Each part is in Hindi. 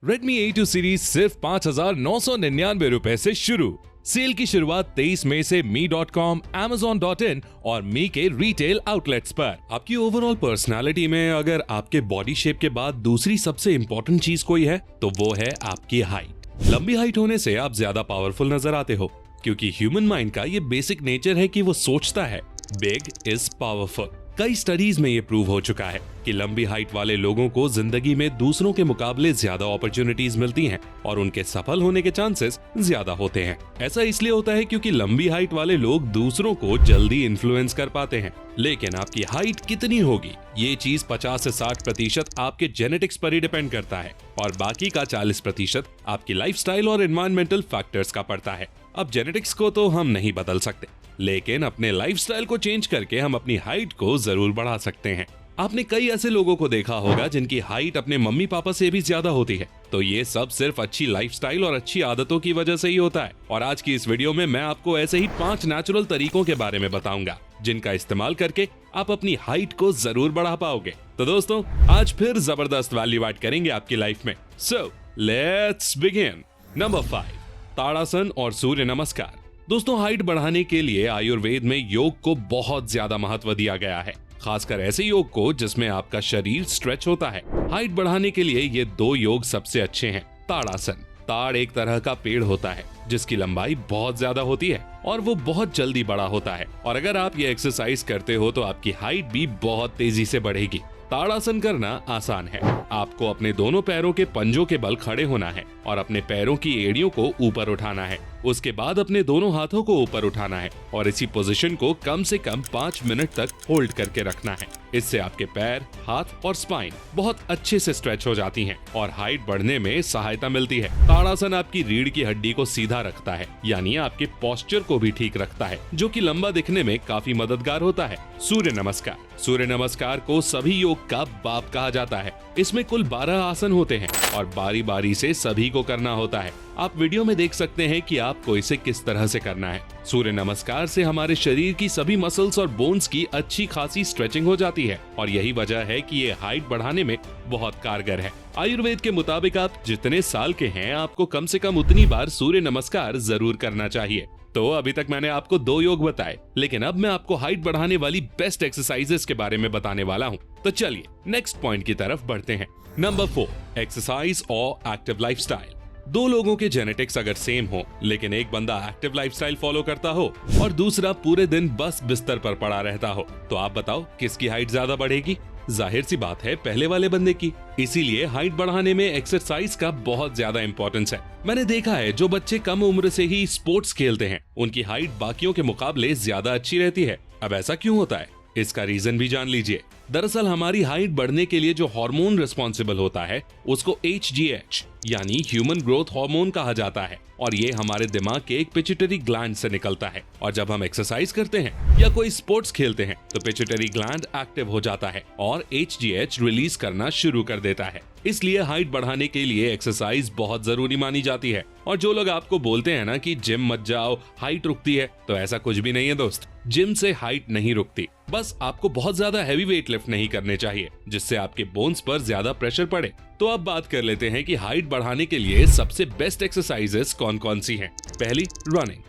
Redmi A2 सीरीज सिर्फ 5,999 रुपए से शुरू। सेल की शुरुआत 23 मई से Mi.com, Amazon.in और मी के रिटेल आउटलेट्स पर। आपकी ओवरऑल पर्सनालिटी में अगर आपके बॉडी शेप के बाद दूसरी सबसे इम्पोर्टेंट चीज कोई है तो वो है आपकी हाइट। लंबी हाइट होने से आप ज्यादा पावरफुल नजर आते हो, क्योंकि ह्यूमन माइंड का ये बेसिक नेचर है कि वो सोचता है बिग इज पावरफुल। कई स्टडीज में ये प्रूव हो चुका है कि लंबी हाइट वाले लोगों को जिंदगी में दूसरों के मुकाबले ज्यादा अपॉर्चुनिटीज मिलती हैं और उनके सफल होने के चांसेस ज्यादा होते हैं। ऐसा इसलिए होता है क्योंकि लंबी हाइट वाले लोग दूसरों को जल्दी इन्फ्लुएंस कर पाते हैं। लेकिन आपकी हाइट कितनी होगी, ये चीज 50 से 60% आपके जेनेटिक्स पर ही डिपेंड करता है और बाकी का 40% आपकी लाइफस्टाइल और एनवायरमेंटल फैक्टर्स का पड़ता है। अब जेनेटिक्स को तो हम नहीं बदल सकते, लेकिन अपने लाइफस्टाइल को चेंज करके हम अपनी हाइट को जरूर बढ़ा सकते हैं। आपने कई ऐसे लोगों को देखा होगा जिनकी हाइट अपने मम्मी पापा से भी ज्यादा होती है, तो ये सब सिर्फ अच्छी लाइफस्टाइल और अच्छी आदतों की वजह से ही होता है। और आज की इस वीडियो में मैं आपको ऐसे ही 5 नेचुरल तरीकों के बारे में बताऊंगा जिनका इस्तेमाल करके आप अपनी हाइट को जरूर बढ़ा पाओगे। तो दोस्तों, आज फिर जबरदस्त वैल्यू ऐड करेंगे आपकी लाइफ में। So let's begin. नंबर 5, ताड़ासन और सूर्य नमस्कार। दोस्तों, हाइट बढ़ाने के लिए आयुर्वेद में योग को बहुत ज्यादा महत्व दिया गया है, खासकर ऐसे योग को जिसमें आपका शरीर स्ट्रेच होता है। हाइट बढ़ाने के लिए ये 2 योग सबसे अच्छे हैं। ताड़ासन। ताड़ एक तरह का पेड़ होता है जिसकी लंबाई बहुत ज्यादा होती है और वो बहुत जल्दी बड़ा होता है, और अगर आप ये एक्सरसाइज करते हो तो आपकी हाइट भी बहुत तेजी से बढ़ेगी। ताड़ासन करना आसान है। आपको अपने दोनों पैरों के पंजों के बल खड़े होना है और अपने पैरों की एड़ियों को ऊपर उठाना है। उसके बाद अपने दोनों हाथों को ऊपर उठाना है और इसी पोजीशन को कम से कम 5 मिनट तक होल्ड करके रखना है। इससे आपके पैर, हाथ और स्पाइन बहुत अच्छे से स्ट्रेच हो जाती हैं और हाइट बढ़ने में सहायता मिलती है। ताड़ासन आपकी रीढ़ की हड्डी को सीधा रखता है, यानी आपके पोस्चर को भी ठीक रखता है, जो कि लंबा दिखने में काफी मददगार होता है। सूर्य नमस्कार। सूर्य नमस्कार को सभी योग का बाप कहा जाता है। इसमें कुल 12 आसन होते हैं और बारी बारी से सभी को करना होता है। आप वीडियो में देख सकते हैं कि आपको इसे किस तरह से करना है। सूर्य नमस्कार से हमारे शरीर की सभी मसल्स और बोन्स की अच्छी खासी स्ट्रेचिंग हो जाती है और यही वजह है कि ये हाइट बढ़ाने में बहुत कारगर है। आयुर्वेद के मुताबिक आप जितने साल के हैं, आपको कम से कम उतनी बार सूर्य नमस्कार जरूर करना चाहिए। तो अभी तक मैंने आपको 2 योग बताए, लेकिन अब मैं आपको हाइट बढ़ाने वाली बेस्ट एक्सरसाइजेस के बारे में बताने वाला हूँ। तो चलिए नेक्स्ट पॉइंट की तरफ बढ़ते हैं। नंबर 4, एक्सरसाइज और एक्टिव लाइफस्टाइल। 2 लोगों के जेनेटिक्स अगर सेम हो, लेकिन एक बंदा एक्टिव लाइफस्टाइल फॉलो करता हो और दूसरा पूरे दिन बस बिस्तर पर पड़ा रहता हो, तो आप बताओ किसकी हाइट ज्यादा बढ़ेगी? जाहिर सी बात है, पहले वाले बंदे की। इसीलिए हाइट बढ़ाने में एक्सरसाइज का बहुत ज्यादा इंपॉर्टेंस है। मैंने देखा है जो बच्चे कम उम्र से ही स्पोर्ट्स खेलते हैं, उनकी हाइट बाकियों के मुकाबले ज्यादा अच्छी रहती है। अब ऐसा क्यों होता है, इसका रीजन भी जान लीजिए। दरअसल हमारी हाइट बढ़ने के लिए जो हार्मोन रिस्पॉन्सिबल होता है उसको HGH यानी ह्यूमन ग्रोथ हार्मोन कहा जाता है और ये हमारे दिमाग के एक पिट्यूटरी ग्लैंड से निकलता है। और जब हम एक्सरसाइज करते हैं या कोई स्पोर्ट्स खेलते हैं तो पिट्यूटरी ग्लैंड एक्टिव हो जाता है और HGH रिलीज करना शुरू कर देता है। इसलिए हाइट बढ़ाने के लिए एक्सरसाइज बहुत जरूरी मानी जाती है। और जो लोग आपको बोलते हैं ना कि जिम मत जाओ, हाइट रुकती है, तो ऐसा कुछ भी नहीं है दोस्त। जिम से हाइट नहीं रुकती, बस आपको बहुत ज्यादा हैवी वेट लिफ्ट नहीं करने चाहिए जिससे आपके बोन्स पर ज्यादा प्रेशर पड़े। तो अब बात कर लेते हैं कि हाइट बढ़ाने के लिए सबसे बेस्ट एक्सरसाइजेस कौन कौन सी हैं। पहली, रनिंग।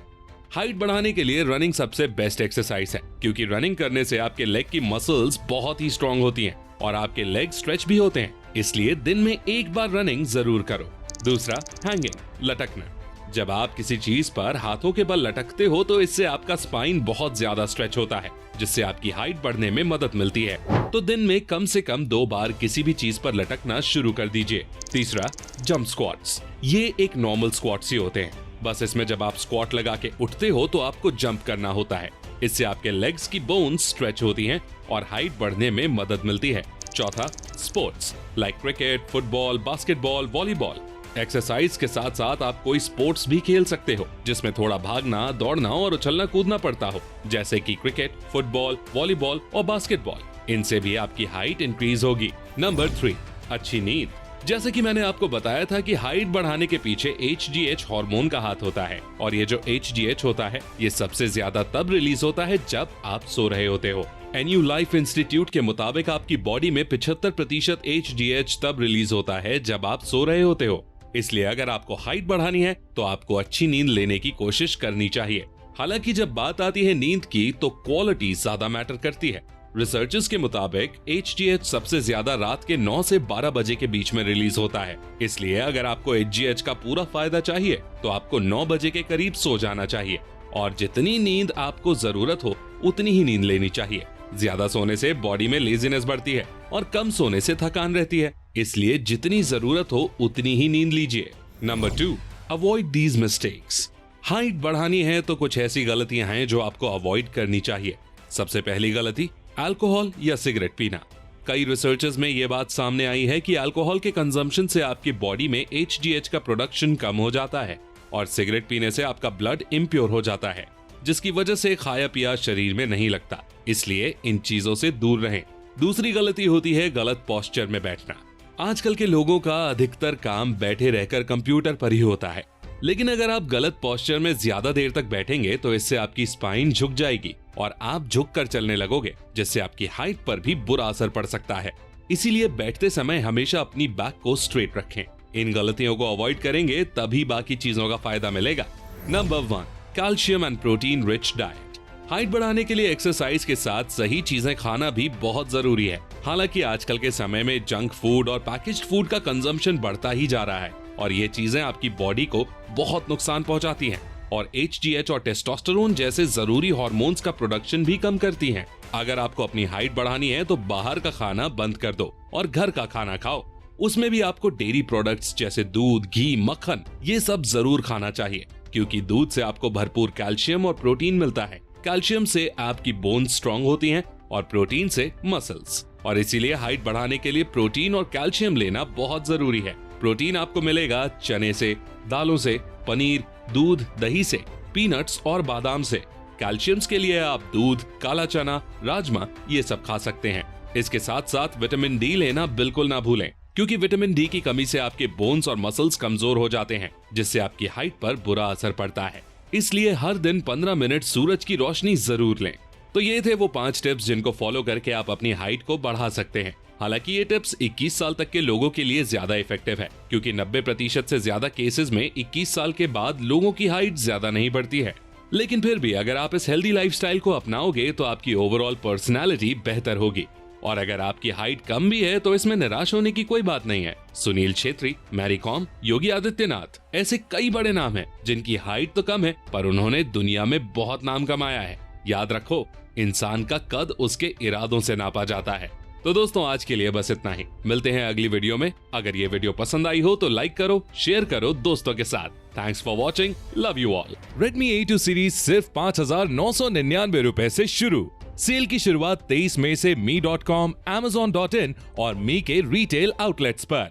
हाइट बढ़ाने के लिए रनिंग सबसे बेस्ट एक्सरसाइज है, क्योंकि रनिंग करने से आपके लेग की मसल्स बहुत ही स्ट्रांग होती हैं और आपके लेग स्ट्रेच भी होते हैं। इसलिए दिन में एक बार रनिंग जरूर करो। दूसरा, हैंगिंग, लटकना। जब आप किसी चीज पर हाथों के बल लटकते हो तो इससे आपका स्पाइन बहुत ज्यादा स्ट्रेच होता है, जिससे आपकी हाइट बढ़ने में मदद मिलती है। तो दिन में कम से कम 2 बार किसी भी चीज पर लटकना शुरू कर दीजिए। तीसरा, जंप स्क्वाट्स। ये एक नॉर्मल स्क्वाट्स ही होते हैं, बस इसमें जब आप स्क्वाट लगा के उठते हो तो आपको जंप करना होता है। इससे आपके लेग्स की बोन्स स्ट्रेच होती हैं और हाइट बढ़ने में मदद मिलती है। चौथा, sports like cricket, football, basketball, volleyball. Exercise के साथ साथ आप कोई स्पोर्ट्स भी खेल सकते हो जिसमें थोड़ा भागना, दौड़ना और उछलना कूदना पड़ता हो, जैसे कि क्रिकेट, फुटबॉल, वॉलीबॉल और बास्केटबॉल। इनसे भी आपकी हाइट इंक्रीज होगी। नंबर 3, अच्छी नींद। जैसे कि मैंने आपको बताया था कि हाइट बढ़ाने के पीछे HGH हार्मोन का हाथ होता है और ये जो HGH होता है ये सबसे ज्यादा तब रिलीज होता है जब आप सो रहे होते हो। एनयू लाइफ इंस्टीट्यूट के मुताबिक आपकी बॉडी में 75% HGH तब रिलीज होता है जब आप सो रहे होते हो। इसलिए अगर आपको हाइट बढ़ानी है तो आपको अच्छी नींद लेने की कोशिश करनी चाहिए। हालांकि जब बात आती है नींद की तो क्वालिटी ज्यादा मैटर करती है। रिसर्चर्स के मुताबिक HGH सबसे ज्यादा रात के 9 से 12 बजे के बीच में रिलीज होता है। इसलिए अगर आपको HGH का पूरा फायदा चाहिए तो आपको 9 बजे के करीब सो जाना चाहिए और जितनी नींद आपको जरूरत हो उतनी ही नींद लेनी चाहिए। ज्यादा सोने से बॉडी में लेजीनेस बढ़ती है और कम सोने से थकान रहती है, इसलिए जितनी जरूरत हो उतनी ही नींद लीजिए। Number 2, avoid these mistakes. Height बढ़ानी है तो कुछ ऐसी गलतियां हैं जो आपको अवॉइड करनी चाहिए। सबसे पहली गलती, अल्कोहल या सिगरेट पीना। कई रिसर्चर्स में ये बात सामने आई है कि अल्कोहल के कंजम्पशन से आपकी बॉडी में HGH का प्रोडक्शन कम हो जाता है और सिगरेट पीने से आपका ब्लड इम्प्योर हो जाता है, जिसकी वजह से खाया पिया शरीर में नहीं लगता। इसलिए इन चीजों से दूर रहें। दूसरी गलती होती है गलत पोस्चर में बैठना। आजकल के लोगों का अधिकतर काम बैठे रहकर कंप्यूटर पर ही होता है, लेकिन अगर आप गलत पोस्चर में ज्यादा देर तक बैठेंगे तो इससे आपकी स्पाइन झुक जाएगी और आप झुक कर चलने लगोगे, जिससे आपकी हाइट पर भी बुरा असर पड़ सकता है। इसीलिए बैठते समय हमेशा अपनी बैक को स्ट्रेट रखें। इन गलतियों को अवॉइड करेंगे तभी बाकी चीजों का फायदा मिलेगा। Number 1, calcium and protein rich diet. Height बढ़ाने के लिए एक्सरसाइज के साथ सही चीजें खाना भी बहुत जरूरी है। हालांकि आजकल के समय में जंक फूड और पैकेज्ड फूड का कंजम्पशन बढ़ता ही जा रहा है और ये चीजें आपकी बॉडी को बहुत नुकसान पहुंचाती हैं और HGH और टेस्टोस्टेरोन जैसे जरूरी हार्मोन्स का प्रोडक्शन भी कम करती हैं। अगर आपको अपनी हाइट बढ़ानी है तो बाहर का खाना बंद कर दो और घर का खाना खाओ। उसमें भी आपको डेयरी प्रोडक्ट्स जैसे दूध, घी, मक्खन ये सब जरूर खाना चाहिए, क्योंकि दूध से आपको भरपूर कैल्शियम और प्रोटीन मिलता है। कैल्शियम से आपकी बोन्स स्ट्रॉन्ग होती हैं और प्रोटीन से मसल्स, और इसीलिए हाइट बढ़ाने के लिए प्रोटीन और कैल्शियम लेना बहुत जरूरी है। प्रोटीन आपको मिलेगा चने से, दालों से, पनीर, दूध, दही से, पीनट्स और बादाम से। कैल्शियम्स के लिए आप दूध, काला चना, राजमा ये सब खा सकते हैं। इसके साथ साथ विटामिन डी लेना बिल्कुल ना भूलें, क्योंकि विटामिन डी की कमी से आपके बोन्स और मसल्स कमजोर हो जाते हैं, जिससे आपकी हाइट पर बुरा असर पड़ता है। इसलिए हर दिन 15 मिनट सूरज की रोशनी जरूर लें। तो ये थे वो 5 टिप्स जिनको फॉलो करके आप अपनी हाइट को बढ़ा सकते हैं। हालांकि ये टिप्स 21 साल तक के लोगों के लिए ज्यादा इफेक्टिव है, क्योंकि 90% से ज्यादा केसेस में 21 साल के बाद लोगों की हाइट ज्यादा नहीं बढ़ती है। लेकिन फिर भी अगर आप इस हेल्दी लाइफस्टाइल को अपनाओगे तो आपकी ओवरऑल पर्सनैलिटी बेहतर होगी। और अगर आपकी हाइट कम भी है तो इसमें निराश होने की कोई बात नहीं है। सुनील छेत्री, मैरी कॉम, योगी आदित्यनाथ ऐसे कई बड़े नाम हैं जिनकी हाइट तो कम है पर उन्होंने दुनिया में बहुत नाम कमाया है। याद रखो, इंसान का कद उसके इरादों से नापा जाता है। तो दोस्तों आज के लिए बस इतना ही। मिलते हैं अगली वीडियो में। अगर ये वीडियो पसंद आई हो तो लाइक करो, शेयर करो दोस्तों के साथ। Thanks for watching, love you all. Redmi A2 series सिर्फ 5,999 रुपए से शुरू। सेल की शुरुआत 23 मई से me.com, amazon.in और मी के रिटेल आउटलेट्स पर।